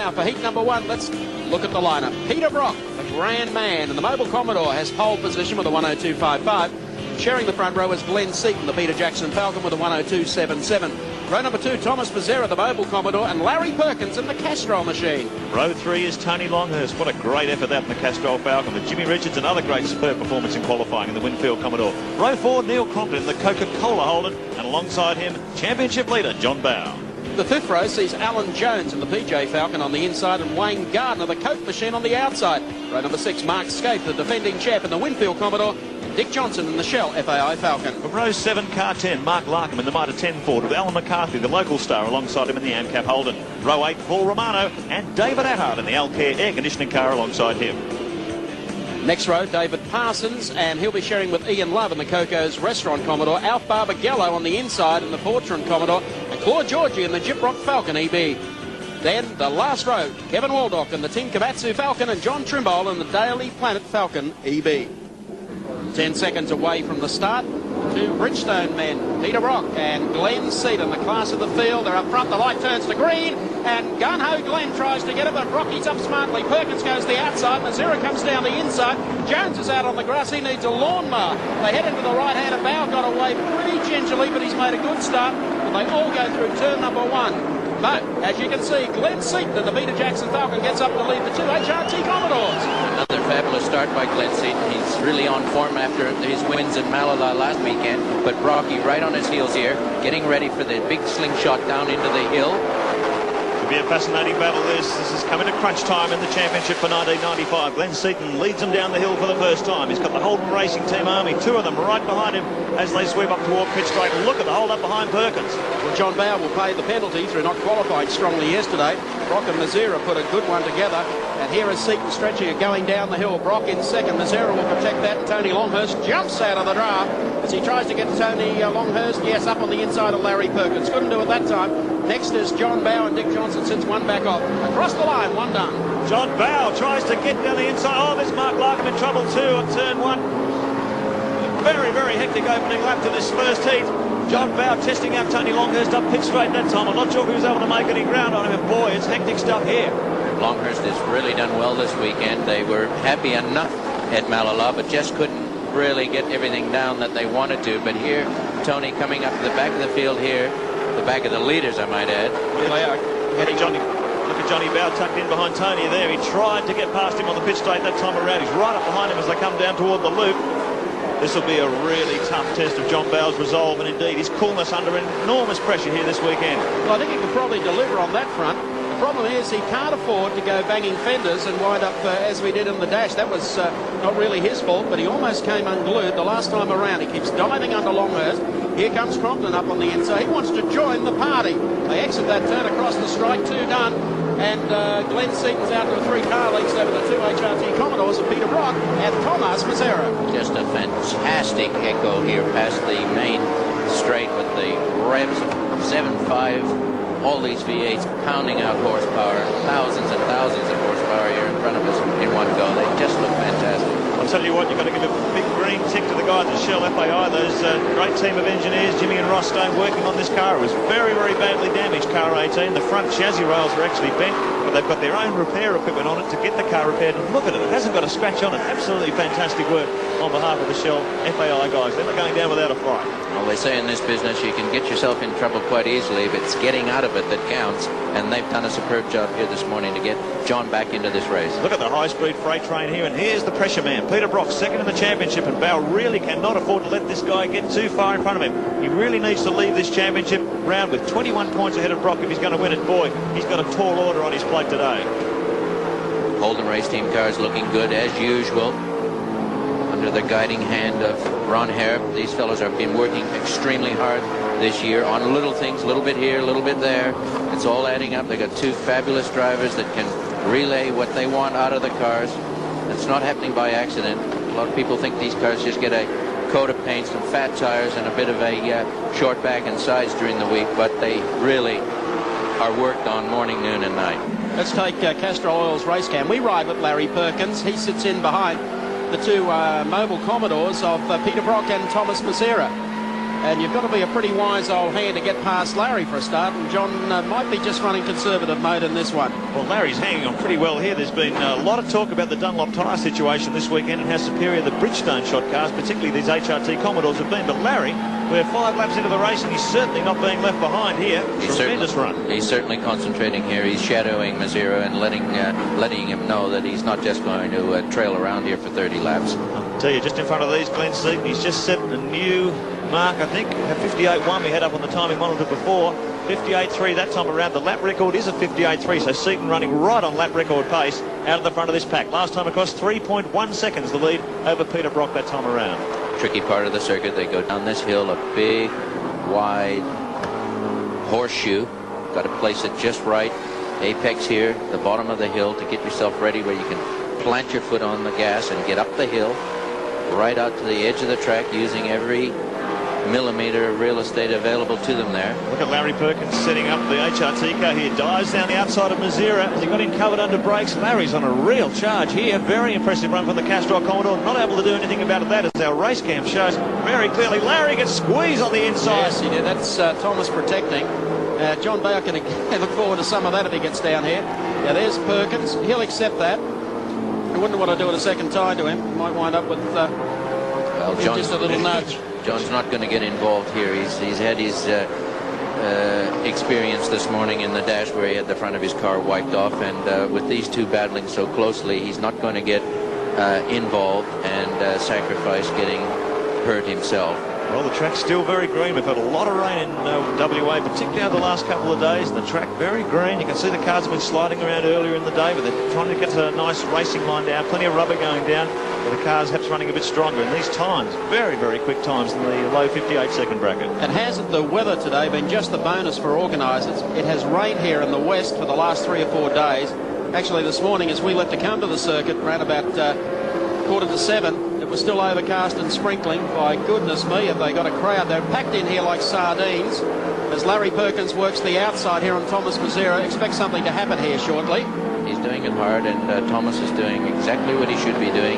Now for heat number 1, let's look at the lineup. Peter Brock, the grand man, and the Mobile Commodore has pole position with a 102.55. Sharing the front row is Glenn Seton, the Peter Jackson Falcon, with a 102.77. Row number 2, Thomas Mazzera, the Mobile Commodore, and Larry Perkins in the Castrol machine. Row 3 is Tony Longhurst. What a great effort that in the Castrol Falcon. With Jimmy Richards, another great superb performance in qualifying in the Winfield Commodore. Row 4, Neil Crompton in the Coca-Cola Holden, and alongside him, championship leader John Bowe. The 5th row sees Alan Jones in the PJ Falcon on the inside and Wayne Gardner, the Coke machine, on the outside. Row number 6, Mark Skaife, the defending champ in the Winfield Commodore, and Dick Johnson in the Shell FAI Falcon. From row 7, car 10, Mark Larkham in the Mitre 10 Ford with Alan McCarthy, the local star, alongside him in the AmCap Holden. Row 8, Paul Romano and David Attard in the Alcare air conditioning car alongside him. Next row, David Parsons, and he'll be sharing with Ian Love in the Coco's Restaurant Commodore, Alf Barbagallo on the inside in the Fortran Commodore, and Claude Georgie in the Gyprock Falcon EB. Then the last row, Kevin Waldock in the Tin Komatsu Falcon and John Trimble in the Daily Planet Falcon EB. 10 seconds away from the start, 2 Bridgestone men, Peter Brock and Glenn Seton, the class of the field. They're up front, the light turns to green, and gun-ho Glenn tries to get it, but Brocky's up smartly. Perkins goes the outside, Mazzera comes down the inside. Jones is out on the grass, he needs a lawnmower. They head into the right hand, and Bowe got away pretty gingerly, but he's made a good start, and they all go through turn number 1. But, as you can see, Glenn Seton in the Peter Jackson Falcon gets up to lead the 2 HRT Commodores. Another fabulous start by Glenn Seton. He's really on form after his wins in Malala last weekend. But Brocky right on his heels here, getting ready for the big slingshot down into the hill. Be a fascinating battle this. This is coming to crunch time in the championship for 1995. Glenn Seton leads them down the hill for the first time. He's got the Holden Racing Team Army, 2 of them right behind him as they sweep up toward pit straight. Look at the hold up behind Perkins. Well, John Bowe will pay the penalty through not qualifying strongly yesterday. Brock and Mazzera put a good one together. And here is Seton stretching it going down the hill. Brock in second. Mazzera will protect that. And Tony Longhurst jumps out of the draft as he tries to get Tony Longhurst. Yes, up on the inside of Larry Perkins. Couldn't do it that time. Next is John Bowe, and Dick Johnson sits one back off. Across the line, one done. John Bowe tries to get down the inside. Oh, there's Mark Larkham in trouble too on turn 1. Very, very hectic opening lap to this first heat. John Bowe testing out Tony Longhurst up pit straight that time. I'm not sure if he was able to make any ground on him, and boy, it's hectic stuff here. Longhurst has really done well this weekend. They were happy enough at Malala, but just couldn't really get everything down that they wanted to. But here, Tony coming up to the back of the field here, the back of the leaders, I might add. Look at Johnny Bowe tucked in behind Tony there. He tried to get past him on the pit straight that time around. He's right up behind him as they come down toward the loop. This will be a really tough test of John Bowe's resolve and indeed his coolness under enormous pressure here this weekend. Well, I think he can probably deliver on that front. The problem is he can't afford to go banging fenders and wind up as we did in the dash. That was not really his fault, but he almost came unglued the last time around. He keeps diving under Longhurst. Here comes Crompton up on the inside. He wants to join the party. They exit that turn across the strike, 2 done. And Glenn Seton's out to a 3-car leads over the 2 HRT Commodores of Peter Brock and Thomas Mazzera. Just a fantastic echo here past the main straight with the revs of 7.5. All these V8s pounding out horsepower, thousands and thousands of horsepower here in front of us in one go. They just look fantastic. I'll tell you what, you've got to give a big green tick to the guys at Shell FAI, those great team of engineers, Jimmy and Ross Stone, working on this car. It was very, very badly damaged, car 18. The front chassis rails are actually bent, but they've got their own repair equipment on it to get the car repaired. And look at it, it hasn't got a scratch on it. Absolutely fantastic work on behalf of the Shell FAI guys. They're not going down without a fight. Well, they say in this business you can get yourself in trouble quite easily, but it's getting out of it that counts, and they've done a superb job here this morning to get John back into this race. Look at the high-speed freight train here, and here's the pressure man. Peter Brock, second in the championship, and Bowe really cannot afford to let this guy get too far in front of him. He really needs to leave this championship round with 21 points ahead of Brock if he's going to win it. Boy, he's got a tall order on his plate today. Holden race team cars looking good as usual. Under the guiding hand of Ron Harrop, these fellows have been working extremely hard this year on little things, a little bit here, a little bit there. It's all adding up. They've got 2 fabulous drivers that can relay what they want out of the cars. It's not happening by accident. A lot of people think these cars just get a coat of paint, some fat tires, and a bit of a short back and sides during the week, but they really are worked on morning, noon, and night. Let's take Castrol Oil's race cam. We ride with Larry Perkins. He sits in behind the 2 Mobile Commodores of Peter Brock and Thomas Mazzera. And you've got to be a pretty wise old hand to get past Larry for a start. And John might be just running conservative mode in this one. Well, Larry's hanging on pretty well here. There's been a lot of talk about the Dunlop tyre situation this weekend and how superior the Bridgestone shot cars, particularly these HRT Commodores, have been. But Larry, we're 5 laps into the race and he's certainly not being left behind here. Tremendous run. He's certainly concentrating here. He's shadowing Mazzira and letting him know that he's not just going to trail around here for 30 laps. I'll tell you, just in front of these, Glenn Seton, he's just set a new mark, I think. 58.1 we had up on the timing monitor before. 58.3 that time around. The lap record is a 58.3, so Seton running right on lap record pace out of the front of this pack. Last time across, 3.1 seconds the lead over Peter Brock that time around. Tricky part of the circuit. They go down this hill, a big, wide horseshoe. Got to place it just right. Apex here, the bottom of the hill, to get yourself ready where you can plant your foot on the gas and get up the hill, right out to the edge of the track, using every millimeter of real estate available to them there. Look at Larry Perkins setting up the HRT car here. Dives down the outside of Mazzira as he got him covered under brakes. Larry's on a real charge here. Very impressive run from the Castrol Commodore. Not able to do anything about that, as our race cam shows very clearly. Larry gets squeezed on the inside. Yes, he did. That's Thomas protecting. John Bowe can look forward to some of that if he gets down here. Yeah, there's Perkins. He'll accept that. I wouldn't want to do it a second time to him. Might wind up with just a little nudge. John's not going to get involved here. He's had his experience this morning in the dash where he had the front of his car wiped off, and with these two battling so closely, he's not going to get involved and sacrifice getting hurt himself. Well, the track's still very green. We've had a lot of rain in WA, particularly over the last couple of days. The track very green. You can see the cars have been sliding around earlier in the day, but they're trying to get a nice racing line down. Plenty of rubber going down, but the cars perhaps running a bit stronger. And these times, very, very quick times in the low 58-second bracket. And hasn't the weather today been just the bonus for organisers? It has rained here in the west for the last 3 or 4 days. Actually, this morning, as we left to come to the circuit, around about 6:45, it was still overcast and sprinkling. By goodness me, have they got a crowd. They're packed in here like sardines. As Larry Perkins works the outside here on Thomas Mazzira, expect something to happen here shortly. He's doing it hard, and Thomas is doing exactly what he should be doing.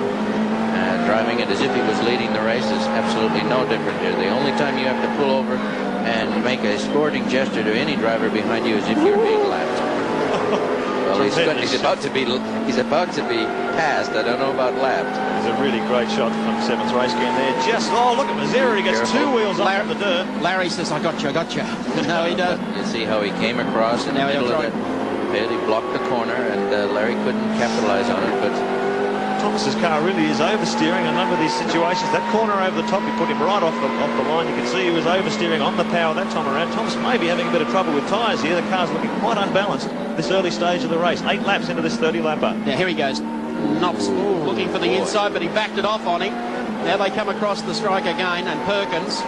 Driving it as if he was leading the race is absolutely no different here. The only time you have to pull over and make a sporting gesture to any driver behind you is if you're being lapped. Well, he's about to be passed. I don't know about lapped. There's a really great shot from 7's race game there. Look at Mazzira. He gets two wheels off the dirt. Larry says, I got you. No, he doesn't. You see how he came across in the middle of it. He blocked the corner, and Larry couldn't capitalize on it. But Thomas's car really is oversteering in a number of these situations. That corner over the top, he put him right off the line. You can see he was oversteering on the power that time around. Thomas may be having a bit of trouble with tyres here. The car's looking quite unbalanced this early stage of the race. 8 laps into this 30-lapper. Now here he goes. Knopf's looking for the inside, but he backed it off on him. Now they come across the strike again, and Perkins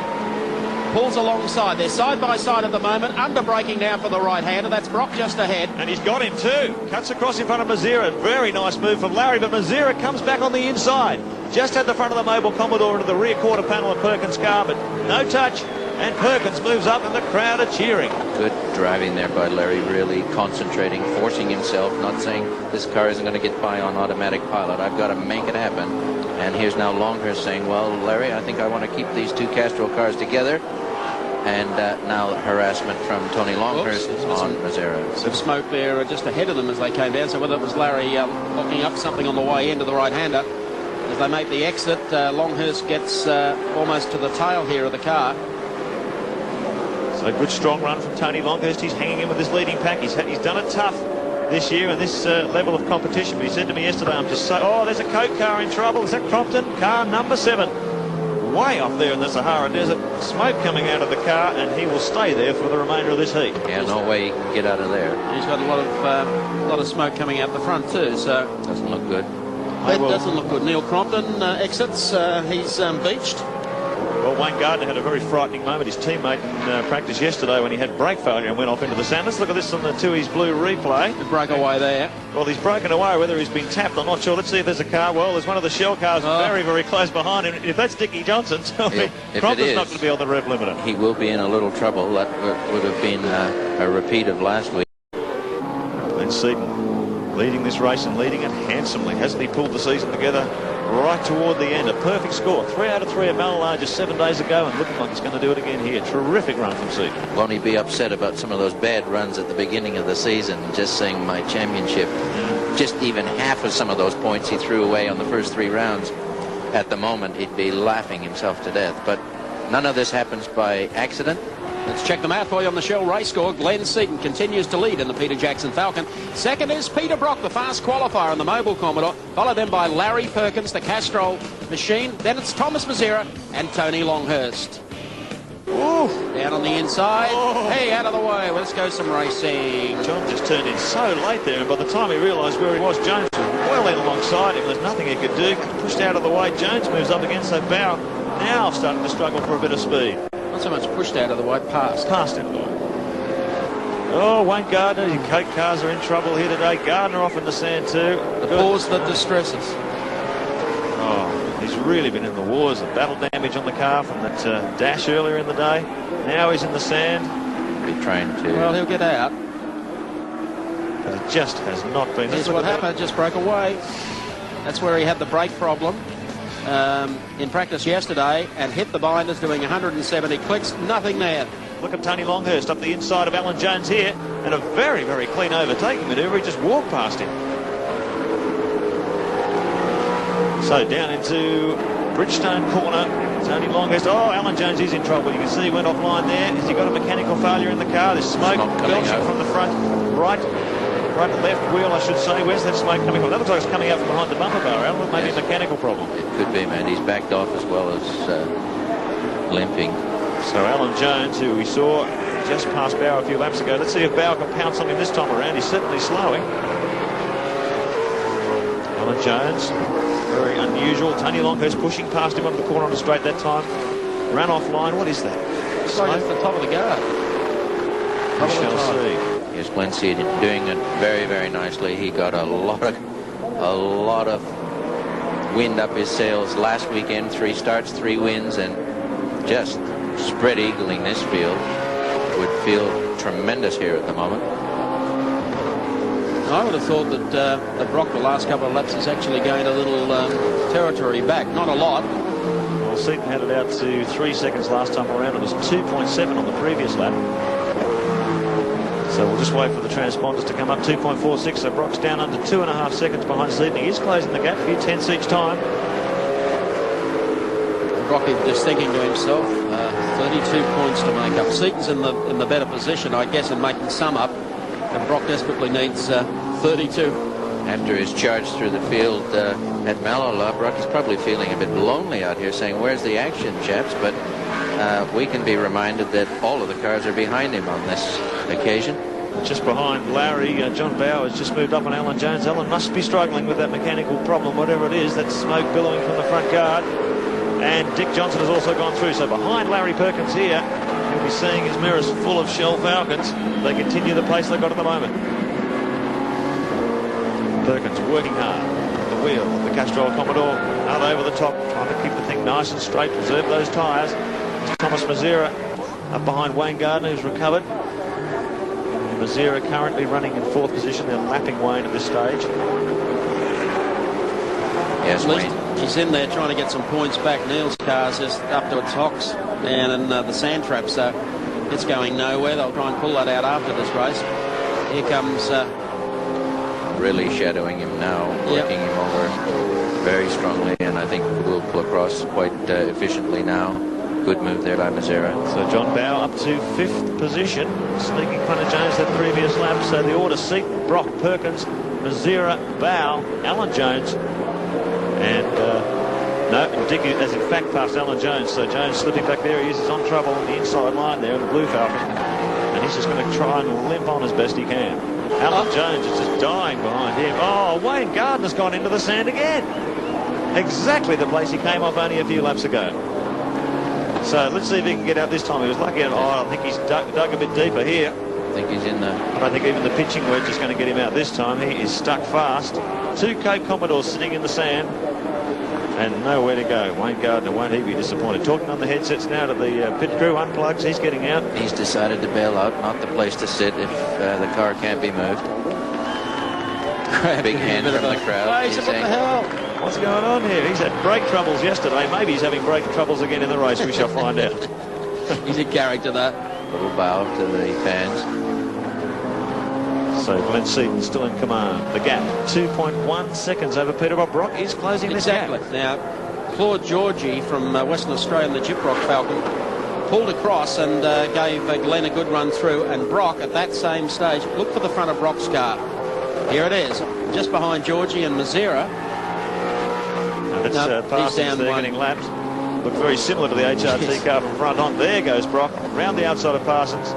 pulls alongside. They're side by side at the moment, under braking now for the right-hander. That's Brock just ahead. And he's got him too. Cuts across in front of Mazzira. Very nice move from Larry, but Mazzira comes back on the inside. Just had the front of the Mobile Commodore into the rear quarter panel of Perkins' car, but no touch. And Perkins moves up and the crowd are cheering. Good driving there by Larry, really concentrating, forcing himself, not saying this car isn't going to get by on automatic pilot. I've got to make it happen. And here's now Longhurst saying, well, Larry, I think I want to keep these two Castrol cars together. And now harassment from Tony Longhurst on Mazzira. Some smoke there just ahead of them as they came down. So whether it was Larry locking up something on the way into the right-hander, as they make the exit, Longhurst gets almost to the tail here of the car. So a good strong run from Tony Longhurst. He's hanging in with this leading pack. He's done it tough this year in this level of competition. But he said to me yesterday, I'm just so... Oh, there's a Coke car in trouble. Is that Crompton? Car number 7. Way off there in the Sahara Desert. Smoke coming out of the car, and he will stay there for the remainder of this heat. Yeah, no way he can get out of there. He's got a lot of smoke coming out the front too, so... Doesn't look good. That doesn't look good. Neil Crompton exits. He's beached. Well, Wayne Gardner had a very frightening moment. His teammate in practice yesterday when he had brake failure and went off into the sand. Let's look at this on the Tui's Blue replay. It broke away there. Well, he's broken away. Whether he's been tapped, I'm not sure. Let's see if there's a car. Well, there's one of the Shell cars very, very close behind him. If that's Dickie Johnson, tell me, Crompton's not going to be on the rev limiter. He will be in a little trouble. That would have been a repeat of last week. And Seton leading this race and leading it handsomely. Hasn't he pulled the season together right toward the end. A perfect score. 3 out of 3 at Malala just 7 days ago, and looking like he's going to do it again here. Terrific run from Seton. Won't he be upset about some of those bad runs at the beginning of the season? Just saying my championship, just even half of some of those points he threw away on the first 3 rounds. At the moment, he'd be laughing himself to death. But none of this happens by accident. Let's check the math for you on the Shell race score. Glenn Seton continues to lead in the Peter Jackson Falcon. Second is Peter Brock, the fast qualifier in the Mobile Commodore, followed then by Larry Perkins, the Castrol machine. Then it's Thomas Mazera and Tony Longhurst. Ooh. Down on the inside. Oh. Hey, out of the way. Let's go some racing. John just turned in so late there, and by the time he realised where he was, Jones was well in alongside him. There's nothing he could do. Pushed out of the way. Jones moves up against so Bowe now starting to struggle for a bit of speed. Not so much pushed out of the way, passed. Passed out of the way. Oh, Wayne Gardner, your Coke cars are in trouble here today. Gardner off in the sand too. The pause that distresses. Oh, he's really been in the wars. The battle damage on the car from that dash earlier in the day. Now he's in the sand. Be trying to. Well, he'll get out. But it just has not been. Here's what happened. Just broke away. That's where he had the brake problem. In practice yesterday and hit the binders doing 170 clicks. Nothing there. Look at Tony Longhurst up the inside of Alan Jones here, and a very, very clean overtaking manoeuvre. He just walked past him. So down into Bridgestone corner, Tony Longhurst. Oh, Alan Jones is in trouble. You can see he went offline there. Has he got a mechanical failure in the car? There's smoke belching from the front, right and left wheel, I should say. Where's that smoke coming from? That looks like it's coming out from behind the bumper bar, Alan. Maybe a mechanical problem. It could be, man. He's backed off as well as limping. So Alan Jones, who we saw just past Bowe a few laps ago. Let's see if Bowe can pounce on him this time around. He's certainly slowing. Alan Jones, very unusual. Tony Longhurst pushing past him on the corner on the straight that time. Ran offline. What is that? It's like it's the top of the guard. We shall see. Yes, Glenn Seton doing it very, very nicely. He got a lot of wind up his sails last weekend. 3 starts, 3 wins, and just spread eagling this field. Would feel tremendous here at the moment. I would have thought that Brock, the last couple of laps, has actually gained a little territory back. Not a lot. Well, Seton had it out to 3 seconds last time around. It was 2.7 on the previous lap. So we'll just wait for the transponders to come up. 2.46, so Brock's down under 2.5 seconds behind Seton. He is closing the gap, a few tenths each time. Brock is just thinking to himself, 32 points to make up. Seton's in the better position, I guess, in making some up. And Brock desperately needs 32. After his charge through the field at Malala, Brock is probably feeling a bit lonely out here, saying, where's the action, chaps? But we can be reminded that all of the cars are behind him on this occasion. Just behind Larry, John Bowe has just moved up on Alan Jones. Alan must be struggling with that mechanical problem, whatever it is. That smoke billowing from the front guard. And Dick Johnson has also gone through. So behind Larry Perkins here, he'll be seeing his mirrors full of Shell Falcons. They continue the pace they've got at the moment. Perkins working hard at the wheel of the Castrol Commodore. Out over the top, trying to keep the thing nice and straight, preserve those tyres. Thomas Mazera up behind Wayne Gardner, who's recovered. Mazera currently running in 4th position. They're lapping Wayne at this stage. Yes, Wayne. He's in there trying to get some points back. Neil's car's just up to its hocks down in the sand trap, so it's going nowhere. They'll try and pull that out after this race. Here comes... really shadowing him now, working him over very strongly, and I think we'll pull across quite efficiently now. Good move there by Mazera. So John Bowe up to 5th position, sneaking in front of Jones that previous lap. So the order: Seton, Brock, Perkins, Mazera, Bowe, Alan Jones, and no, Dick has in fact passed Alan Jones. So Jones slipping back there. He is on trouble on the inside line there in the blue Falcon, and he's just going to try and limp on as best he can. Alan Jones is just dying behind him. Oh, Wayne Gardner's gone into the sand again. Exactly the place he came off only a few laps ago. So let's see if he can get out this time. He was lucky. I think he's dug a bit deeper here. I think he's in the... I don't think even the pitching wedge is going to get him out this time. He is stuck fast. 2 Cape Commodores sitting in the sand and nowhere to go. Wayne Gardner, won't he be disappointed? Talking on the headsets now to the pit crew. Unplugs, he's getting out. He's decided to bail out. Not the place to sit if the car can't be moved. Big hand from the crowd. What the hell? What's going on here? He's had brake troubles yesterday. Maybe he's having brake troubles again in the race. We shall find out. He's a character, that. Little bow to the fans. So Glenn Seton still in command. The gap, 2.1 seconds over Peter Bowe. Brock is closing this gap. Exactly. Now, Claude Georgie from Western Australia in the Gyprock Falcon pulled across and gave Glenn a good run through, and Brock at that same stage, look for the front of Brock's car. Here it is, just behind Georgie and Mazera. And it's Parsons there getting lapped. Look very similar to the HRT car from front on. There goes Brock, round the outside of Parsons.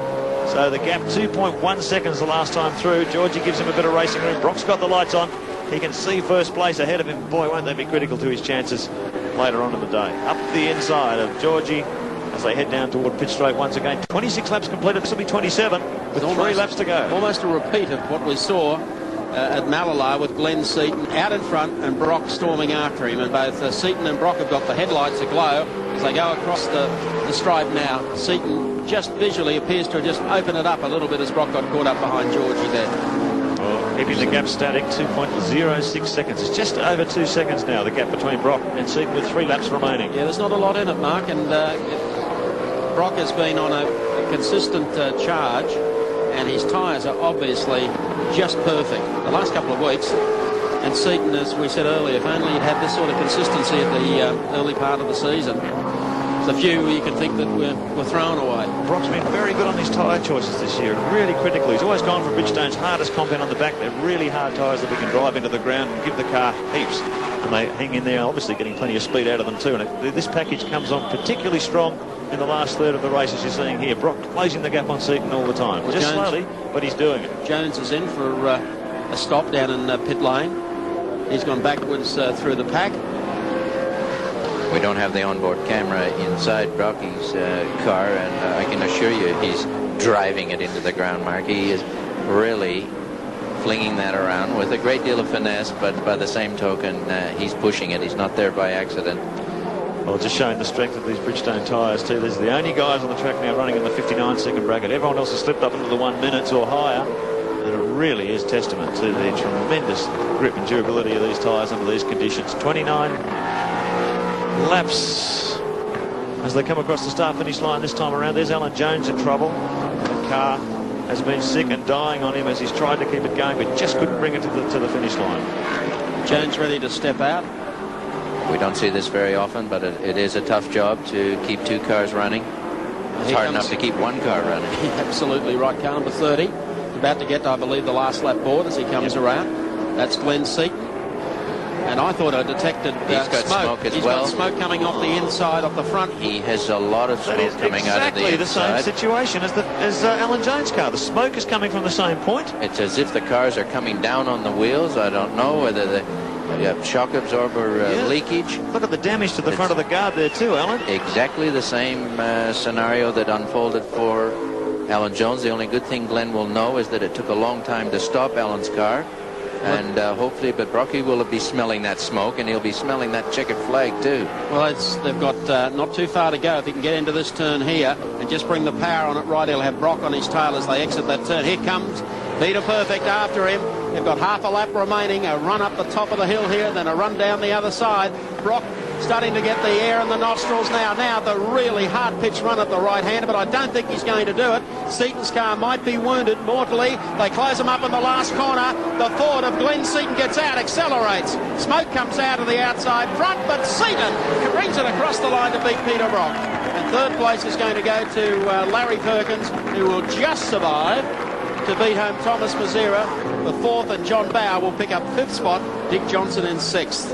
So the gap, 2.1 seconds the last time through. Georgie gives him a bit of racing room. Brock's got the lights on. He can see first place ahead of him. Boy, won't they be critical to his chances later on in the day. Up the inside of Georgie as they head down toward pit straight once again. 26 laps completed. This will be 27 with 3 laps to go. Almost a repeat of what we saw at Malala with Glenn Seton out in front and Brock storming after him. And both Seton and Brock have got the headlights aglow as they go across the stripe now. Seton just visually appears to have just opened it up a little bit as Brock got caught up behind Georgie there. Well, keeping the gap static, 2.06 seconds. It's just over 2 seconds now, the gap between Brock and Seton with 3 laps remaining. Yeah, there's not a lot in it, Mark, and Brock has been on a consistent charge, and his tyres are obviously just perfect the last couple of weeks. And Seton, as we said earlier, if only he'd had this sort of consistency at the early part of the season, there's a few you can think that were thrown away. Brock's been very good on his tyre choices this year, really critical. He's always gone for Bridgestone's hardest compound on the back. They're really hard tyres that we can drive into the ground and give the car heaps. And they hang in there, obviously getting plenty of speed out of them too. And this package comes on particularly strong in the last third of the race, as you're seeing here. Brock closing the gap on Seton all the time. Well, just Jones, slowly, but he's doing it. Jones is in for a stop down in pit lane. He's gone backwards through the pack. We don't have the onboard camera inside Brocky's car, and I can assure you he's driving it into the ground, Mark. He is really flinging that around with a great deal of finesse, but by the same token, he's pushing it. He's not there by accident. Well, just showing the strength of these Bridgestone tyres too. These are the only guys on the track now running in the 59-second bracket. Everyone else has slipped up into the 1 minute or higher. And it really is testament to the tremendous grip and durability of these tyres under these conditions. 29 laps as they come across the start-finish line this time around. There's Alan Jones in trouble. The car has been sick and dying on him as he's tried to keep it going, but just couldn't bring it to the finish line. Jones ready to step out. We don't see this very often, but it is a tough job to keep 2 cars running. It's hard enough to keep 1 car running. Absolutely right. Car number 30 about to get, I believe, the last lap board as he comes around. That's Glenn Seton. And I thought I detected He's got smoke as He's well. got smoke coming off the inside, off the front. He has a lot of smoke coming out of the inside. Exactly the same situation as Alan Jones' car. The smoke is coming from the same point. It's as if the cars are coming down on the wheels. I don't know whether the shock absorber leakage. Look at the damage to the front of the guard there too, Alan. Exactly the same scenario that unfolded for Alan Jones. The only good thing Glenn will know is that it took a long time to stop Alan's car. And hopefully, but Brocky will be smelling that smoke, and he'll be smelling that checkered flag too. Well, they've got not too far to go. If he can get into this turn here and just bring the power on it right, he'll have Brock on his tail as they exit that turn. Here comes Peter Perfect after him. They've got half a lap remaining. A run up the top of the hill here, then a run down the other side. Brock starting to get the air in the nostrils now. Now the really hard-pitched run at the right-hander, but I don't think he's going to do it. Seton's car might be wounded mortally. They close him up in the last corner. The Ford of Glenn Seton gets out, accelerates. Smoke comes out of the outside front, but Seton brings it across the line to beat Peter Brock. And third place is going to go to Larry Perkins, who will just survive to beat home Thomas Mazera. The fourth and John Bowe will pick up 5th spot. Dick Johnson in 6th.